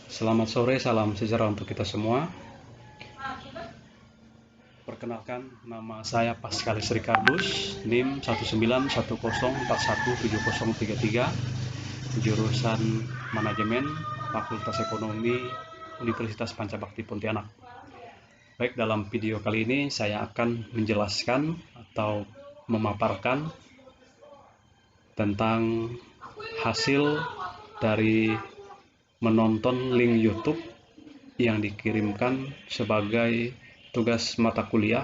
Selamat sore, salam sejahtera untuk kita semua. Perkenalkan, nama saya Pascalis Ricardus, NIM 19104170033, jurusan Manajemen, Fakultas Ekonomi, Universitas Pancabakti Pontianak. Baik, dalam video kali ini saya akan menjelaskan atau memaparkan tentang hasil dari menonton link YouTube yang dikirimkan sebagai tugas mata kuliah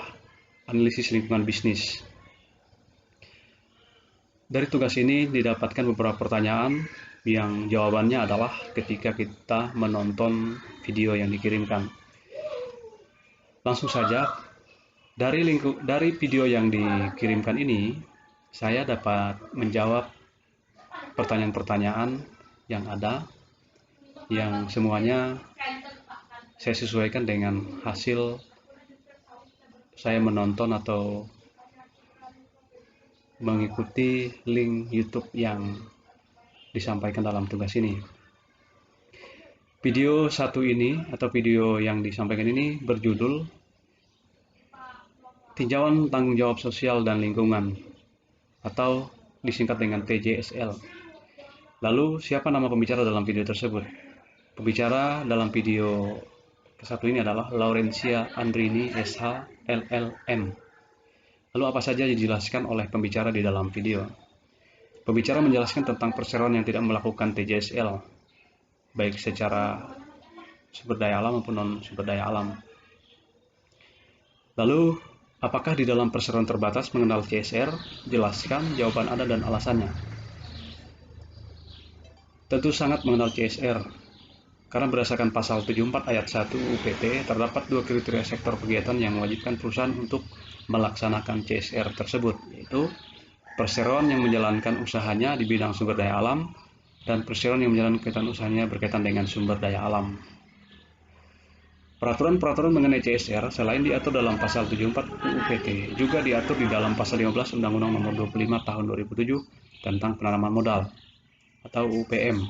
analisis lingkungan bisnis. Dari tugas ini didapatkan beberapa pertanyaan yang jawabannya adalah ketika kita menonton video yang dikirimkan. Langsung saja, dari video yang dikirimkan ini, saya dapat menjawab pertanyaan-pertanyaan yang ada, yang semuanya saya sesuaikan dengan hasil saya menonton atau mengikuti link YouTube yang disampaikan dalam tugas ini. Video satu ini atau video yang disampaikan ini berjudul Tinjauan Tanggung Jawab Sosial dan Lingkungan atau disingkat dengan TJSL. Lalu siapa nama pembicara dalam video tersebut? Pembicara dalam video satu ini adalah Laurencia Andrini SH LLM. Lalu apa saja yang dijelaskan oleh pembicara di dalam video? Pembicara menjelaskan tentang perseroan yang tidak melakukan TJSL, baik secara sumber daya alam maupun non sumber daya alam. Lalu, apakah di dalam perseroan terbatas mengenal CSR? Jelaskan jawaban Anda dan alasannya. Tentu sangat mengenal CSR, karena berdasarkan pasal 74 ayat 1 UPT, terdapat dua kriteria sektor kegiatan yang mewajibkan perusahaan untuk melaksanakan CSR tersebut, yaitu perseroan yang menjalankan usahanya di bidang sumber daya alam dan perseroan yang menjalankan kegiatan usahanya berkaitan dengan sumber daya alam. Peraturan-peraturan mengenai CSR selain diatur dalam pasal 74 UPT, juga diatur di dalam pasal 15 Undang-Undang Nomor 25 Tahun 2007 tentang penanaman modal atau UPM.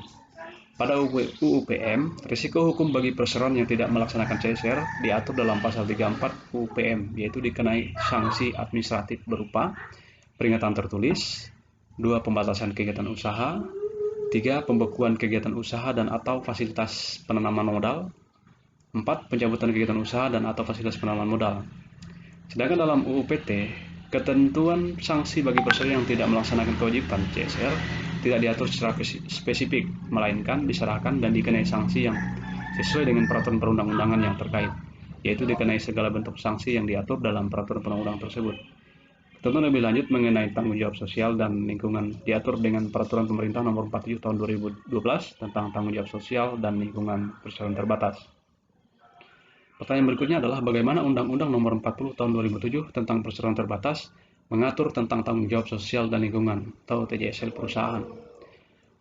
Pada UPM, risiko hukum bagi perseroan yang tidak melaksanakan CSR diatur dalam pasal 34 UPM, yaitu dikenai sanksi administratif berupa peringatan tertulis, 2 pembatasan kegiatan usaha, 3 pembekuan kegiatan usaha dan atau fasilitas penanaman modal, 4 pencabutan kegiatan usaha dan atau fasilitas penanaman modal. Sedangkan dalam UU-PT, ketentuan sanksi bagi perseroan yang tidak melaksanakan kewajiban CSR tidak diatur secara spesifik, melainkan diserahkan dan dikenai sanksi yang sesuai dengan peraturan perundang-undangan yang terkait, yaitu dikenai segala bentuk sanksi yang diatur dalam peraturan perundang-undangan tersebut. Ketentuan lebih lanjut mengenai tanggung jawab sosial dan lingkungan diatur dengan Peraturan Pemerintah Nomor 47 Tahun 2012 tentang tanggung jawab sosial dan lingkungan perseroan terbatas. Pertanyaan berikutnya adalah bagaimana Undang-Undang Nomor 40 Tahun 2007 tentang perseroan terbatas mengatur tentang tanggung jawab sosial dan lingkungan atau TJSL perusahaan.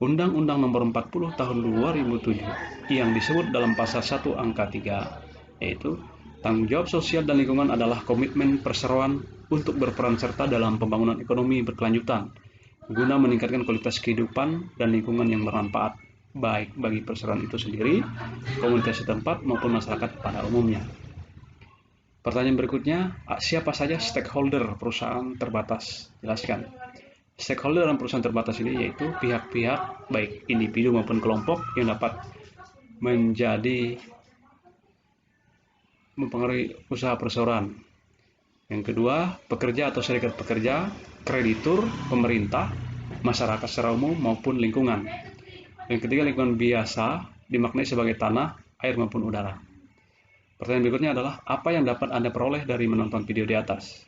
Undang-Undang Nomor 40 Tahun 2007 yang disebut dalam pasal 1 angka 3, yaitu tanggung jawab sosial dan lingkungan adalah komitmen perseroan untuk berperan serta dalam pembangunan ekonomi berkelanjutan guna meningkatkan kualitas kehidupan dan lingkungan yang bermanfaat baik bagi perseroan itu sendiri, komunitas setempat maupun masyarakat pada umumnya. Pertanyaan berikutnya, siapa saja stakeholder perusahaan terbatas? Jelaskan. Stakeholder dalam perusahaan terbatas ini yaitu pihak-pihak baik individu maupun kelompok yang dapat menjadi mempengaruhi usaha perseroan. Yang kedua, pekerja atau serikat pekerja, kreditur, pemerintah, masyarakat secara umum maupun lingkungan. Yang ketiga, lingkungan biasa dimaknai sebagai tanah, air maupun udara. Pertanyaan berikutnya adalah apa yang dapat Anda peroleh dari menonton video di atas?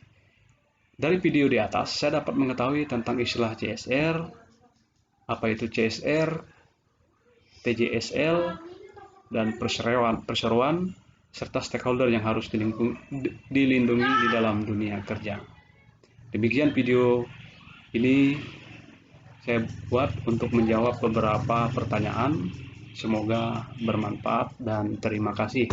Dari video di atas, saya dapat mengetahui tentang istilah CSR, apa itu CSR, TJSL, dan perseroan, serta stakeholder yang harus dilindungi di dalam dunia kerja. Demikian video ini saya buat untuk menjawab beberapa pertanyaan. Semoga bermanfaat dan terima kasih.